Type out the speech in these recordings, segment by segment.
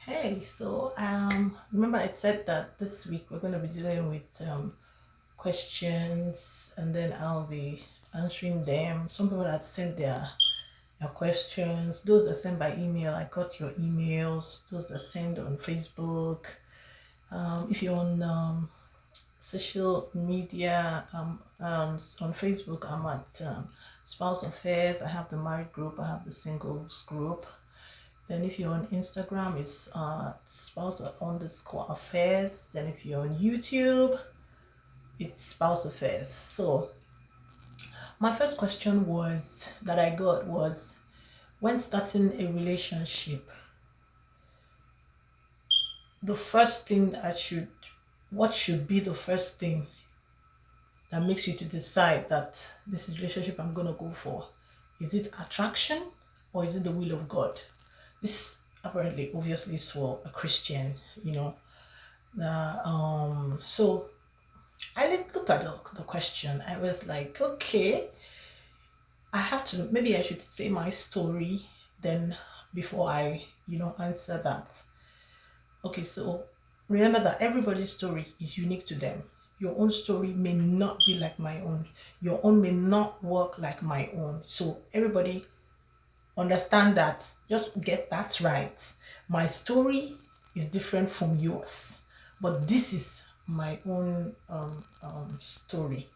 Hey, so remember I said that this week we're going to be dealing with questions, and then I'll be answering them. Some people that sent their questions, those that send by email, I got your emails. Those that send on Facebook. If you're on social media, on Facebook, I'm at Spouse Affairs. I have the married group. I have the singles group. Then if you're on Instagram, it's spouse_affairs. Then if you're on YouTube, it's spouse affairs. So my first question was that I got was, when starting a relationship, the first thing what should be the first thing that makes you to decide that this is relationship I'm gonna go for? Is it attraction or is it the will of God? This apparently obviously is for a Christian, you know. So I looked at the question. I was like, okay, I have to, maybe I should say my story then before I, answer that. Okay, so remember that everybody's story is unique to them. Your own story may not be like my own. Your own may not work like my own. So everybody understand that. Just get that right. My story is different from yours, but this is my own story.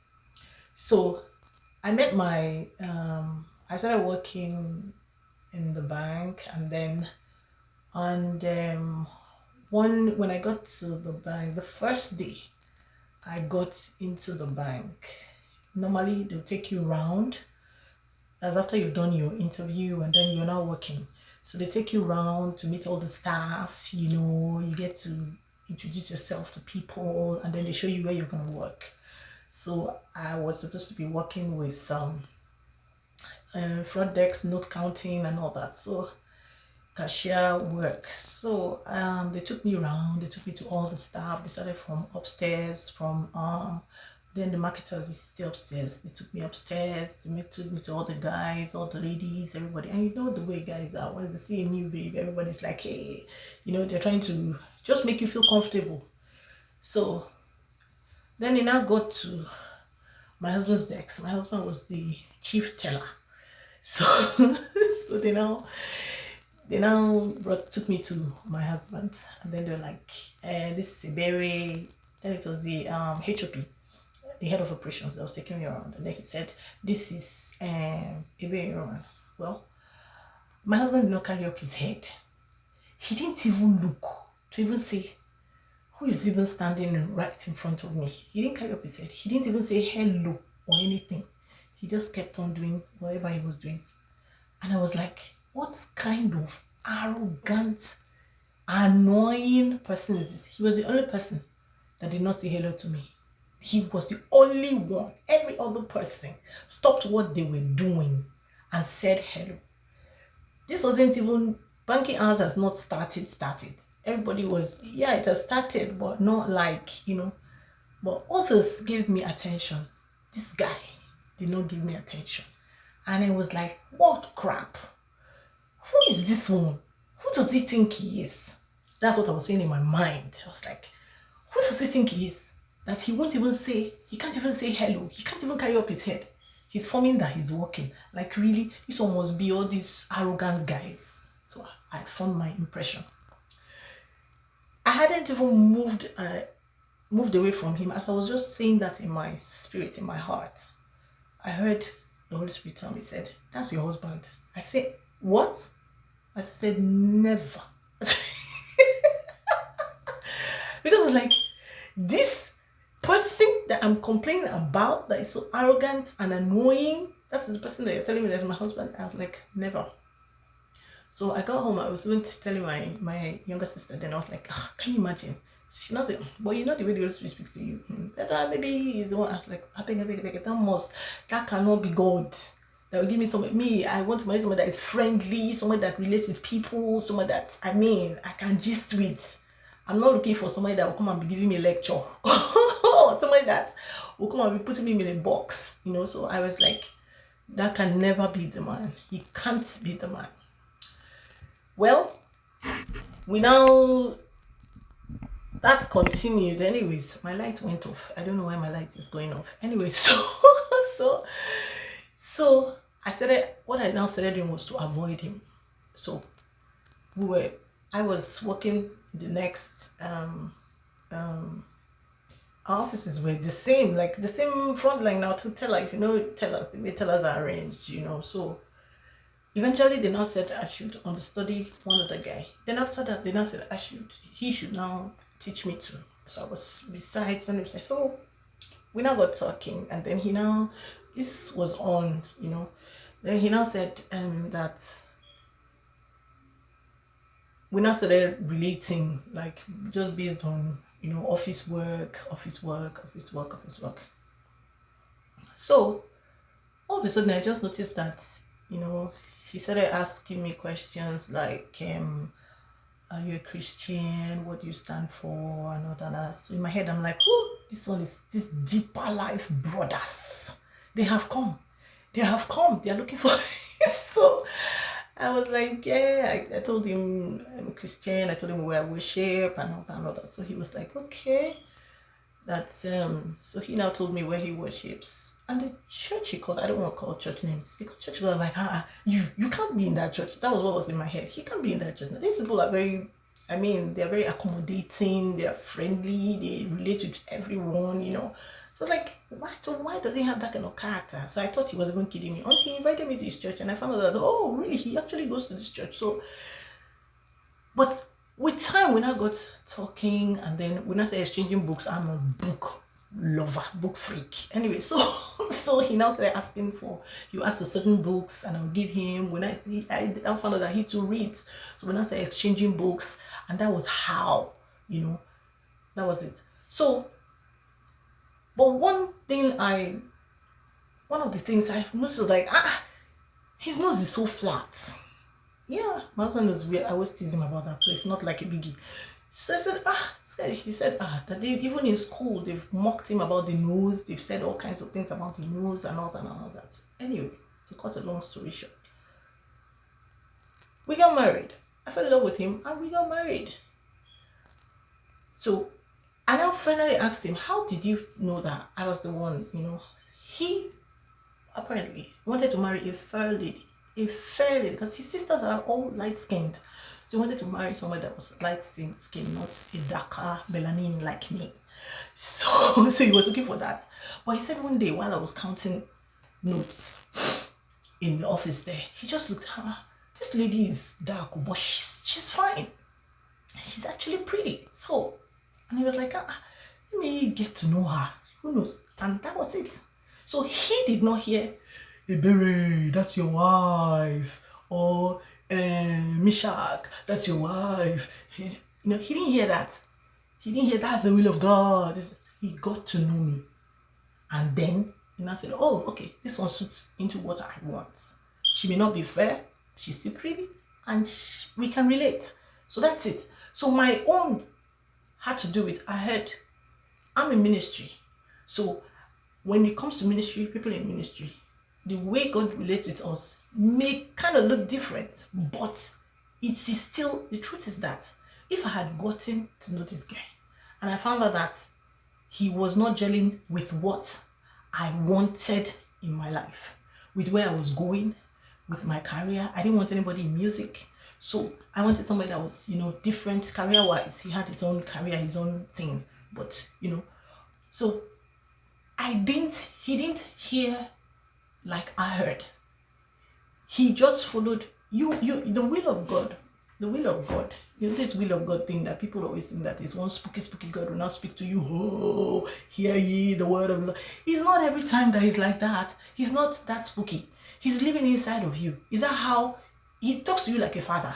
So I met I started working in the bank, and then when I got to the bank, the first day I got into the bank, normally they'll take you around. That's after you've done your interview and then you're now working. So they take you around to meet all the staff, you get to introduce yourself to people, and then they show you where you're going to work. So I was supposed to be working with front desk, note counting and all that. So cashier work. So they took me around, they took me to all the staff. They started from upstairs, then the marketers is still upstairs. They took me upstairs, took me to all the guys, all the ladies, everybody. And you know the way guys are, when they see a new babe, everybody's like, hey, they're trying to just make you feel comfortable. So then they now got to my husband's desk. My husband was the chief teller. So so they now took me to my husband, and then they're like, this is a berry. Then it was the HOP, the head of operations, that was taking me around, and then he said, this is a berry. Well, my husband did not carry up his head. He didn't even look to even say, who is even standing right in front of me? He didn't carry up his head. He didn't even say hello or anything. He just kept on doing whatever he was doing. And I was like, what kind of arrogant, annoying person is this? He was the only person that did not say hello to me. He was the only one. Every other person stopped what they were doing and said hello. This wasn't even, banking hours has not started. Everybody was, yeah, it has started, but not like, but others gave me attention. This guy did not give me attention. And I was like, what crap? Who is this one? Who does he think he is? That's what I was saying in my mind. I was like, who does he think he is? That he can't even say hello. He can't even carry up his head. He's forming that he's working. Like, really, this one must be all these arrogant guys. So I formed my impression. I hadn't even moved away from him. As I was just saying that in my spirit, in my heart, I heard the Holy Spirit tell me, said, that's your husband. I said, what? I said, never. Because it's like, this person that I'm complaining about, that is so arrogant and annoying, that's the person that you're telling me that's my husband. I was like, never. So I got home. I was even telling my younger sister. Then I was like, can you imagine? So she not say, but you know the way the Holy Spirit speaks to you. Maybe he's the one. I was like, I beg, that cannot be God. That will give me I want to marry someone that is friendly, someone that relates with people, someone that, I can gist with. I'm not looking for somebody that will come and be giving me a lecture. Somebody that will come and be putting me in a box. So I was like, that can never be the man. He can't be the man. Well, we now, that continued. Anyways, my light went off. I don't know why my light is going off. Anyway, so so I started, what I now started doing was to avoid him. So we were, I was working the next our offices were the same, like the same front line now to tell, if you know, tell us the way tellers are arranged, so eventually they now said I should understudy one other guy. Then after that, they now said he should now teach me too. So I was besides, and so we now got talking, and then this was on, then he now said that we now started relating, like just based on, office work. So all of a sudden I just noticed that, he started asking me questions like, are you a Christian? What do you stand for? And all that. So in my head, I'm like, oh, this one is this deeper life brothers. They have come. They are looking for so I was like, yeah, I told him I'm a Christian. I told him where I worship and all that. So he was like, okay. That's so he now told me where he worships. And the church he called, I don't want to call church names. He called church, I was like, you can't be in that church. That was what was in my head. He can't be in that church. These people are very, they're very accommodating, they're friendly, they relate with everyone, So like, why does he have that kind of character? So I thought he was even kidding me until he invited me to his church, and I found out that, oh, really, he actually goes to this church. So, but with time, we now got talking, and then we now started exchanging books. I'm a book lover, book freak. Anyway, so he now started asking he asked for certain books, and I'll give him. When I found out that he too reads, so we now started exchanging books, and that was how, that was it. So, but one of the things I noticed was like, his nose is so flat. Yeah, my husband was weird. I always tease him about that, so it's not like a biggie. So I said, he said, that even in school, they've mocked him about the nose. They've said all kinds of things about the nose and all that. Anyway, to cut a long story short, we got married. I fell in love with him, and we got married. So I now finally asked him, how did you know that I was the one, He apparently wanted to marry a fair lady, because his sisters are all light-skinned. So he wanted to marry someone that was light-skinned, not a darker melanin like me. So he was looking for that. But he said one day, while I was counting notes in the office there, he just looked at her. This lady is dark, but she's fine. She's actually pretty. So, and he was like, let me get to know her. Who knows? And that was it. So he did not hear, hey, Berry, that's your wife. Or, Mishak, that's your wife. He didn't hear that. He didn't hear that's the will of God. He got to know me. And then he now said, oh, okay, this one suits into what I want. She may not be fair. She's still pretty. And we can relate. So that's it. So my own had to do with, I'm in ministry. So when it comes to ministry, people in ministry, the way God relates with us may kind of look different, but it is still, the truth is that if I had gotten to know this guy and I found out that he was not gelling with what I wanted in my life, with where I was going, with my career, I didn't want anybody in music. So I wanted somebody that was, different career-wise. He had his own career, his own thing. But, so he didn't hear like I heard. He just followed the will of God. The will of God. This will of God thing that people always think that is one spooky God will now speak to you. Oh, hear ye the word of the Lord. It's not every time that he's like that. He's not that spooky. He's living inside of you. Is that how he talks to you like a father?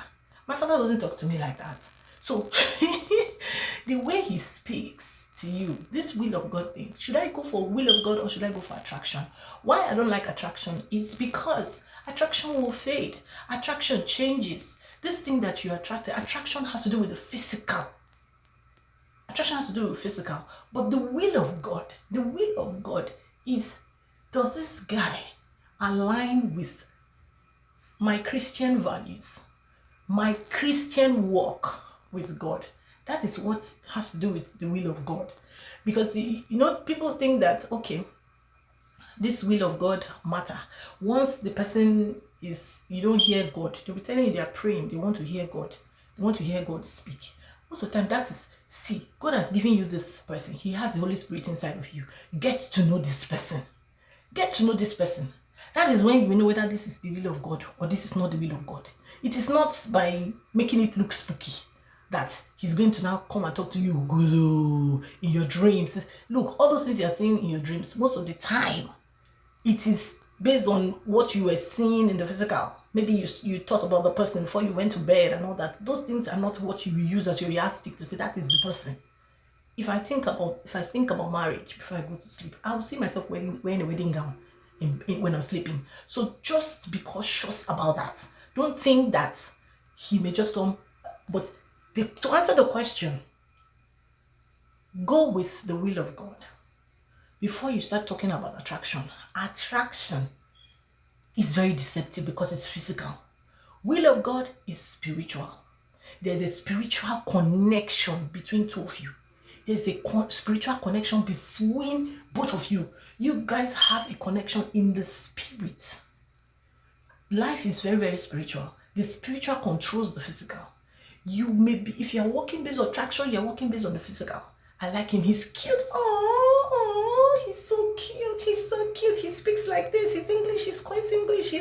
My father doesn't talk to me like that. So the way he speaks to you, this will of God thing, should I go for will of God or should I go for attraction? Why I don't like attraction is because attraction will fade. Attraction changes. This thing that you attracted, attraction has to do with the physical. Attraction has to do with physical. But the will of God is, does this guy align with my Christian values, my Christian walk, with God. That is what has to do with the will of God. Because, people think that, okay, this will of God matter. Once the person is, you don't hear God, they'll be telling you they are praying, they want to hear God. They want to hear God speak. Most of the time, that is, see, God has given you this person. He has the Holy Spirit inside of you. Get to know this person. Get to know this person. That is when you know whether this is the will of God or this is not the will of God. It is not by making it look spooky that he's going to now come and talk to you in your dreams. Look, all those things you are seeing in your dreams, most of the time, it is based on what you were seeing in the physical. Maybe you thought about the person before you went to bed and all that. Those things are not what you will use as your yardstick to say that is the person. If I think about marriage before I go to sleep, I will see myself wearing a wedding gown when I'm sleeping. So just be cautious about that. Don't think that he may just come. But to answer the question, go with the will of God. Before you start talking about attraction is very deceptive because it's physical. Will of God is spiritual. There's a spiritual connection between two of you. There's a spiritual connection between both of you. You guys have a connection in the spirit. Life is very, very spiritual. The spiritual controls the physical. You may be, if you're working based on attraction, you're working based on the physical. I like him, he's cute. Oh, he's so cute. He's so cute. He speaks like this. His English is quite English.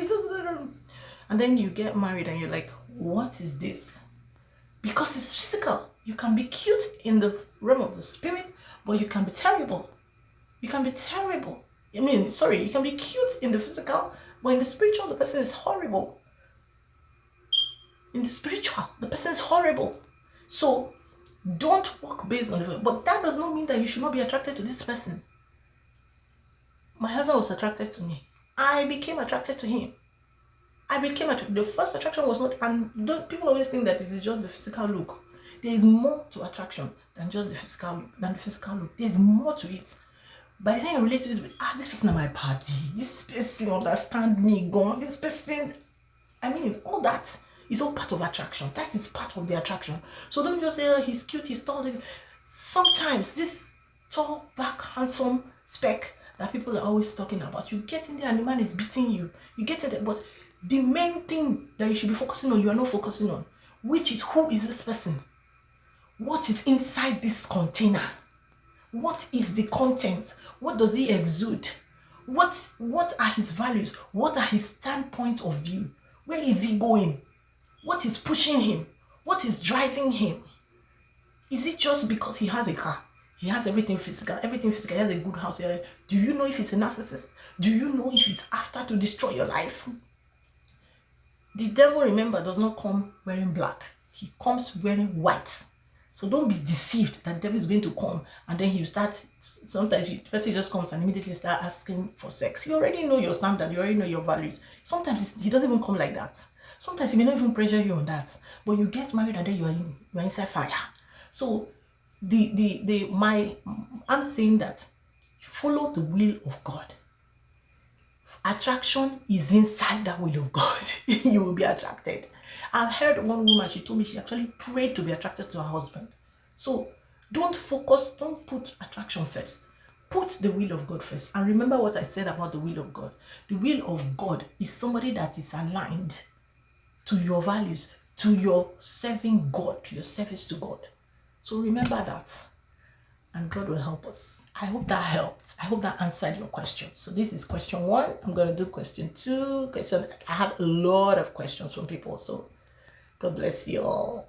And then you get married and you're like, what is this? Because it's physical. You can be cute in the realm of the spirit, but you can be terrible. You can be terrible. You can be cute in the physical, but in the spiritual, the person is horrible. In the spiritual, the person is horrible. So don't work based on it. But that does not mean that you should not be attracted to this person. My husband was attracted to me. I became attracted to him. The first attraction was not, and people always think that it is just the physical look. There is more to attraction than just the physical look. There is more to it. By the time I relate to it with, this person at my party, this person understand me, gone, this person, all that is all part of attraction. That is part of the attraction. So don't just say, he's cute, he's tall. Sometimes this tall, black, handsome spec that people are always talking about, you get in there and the man is beating you. You get in there, but the main thing that you should be focusing on, you are not focusing on, which is, who is this person? What is inside this container? What is the content? What does he exude? What are his values? What are his standpoint of view? Where is he going? What is pushing him? What is driving him? Is it just because he has a car? He has everything physical. He has a good house. Do you know if he's a narcissist? Do you know if he's after to destroy your life? The devil, remember, does not come wearing black. He comes wearing white. So don't be deceived that the devil is going to come and then sometimes the person just comes and immediately start asking for sex. You already know your standard. You already know your values. Sometimes he doesn't even come like that. Sometimes he may not even pressure you on that. But you get married and then you are inside fire. So I'm saying that follow the will of God. Attraction is inside that will of God. You will be attracted. I've heard one woman, she told me she actually prayed to be attracted to her husband. So don't put attraction first. Put the will of God first. And remember what I said about the will of God. The will of God is somebody that is aligned to your values, to your serving God, to your service to God. So remember that. And God will help us. I hope that helped. I hope that answered your question. So this is question 1. I'm going to do question 2. I have a lot of questions from people. So God bless you all.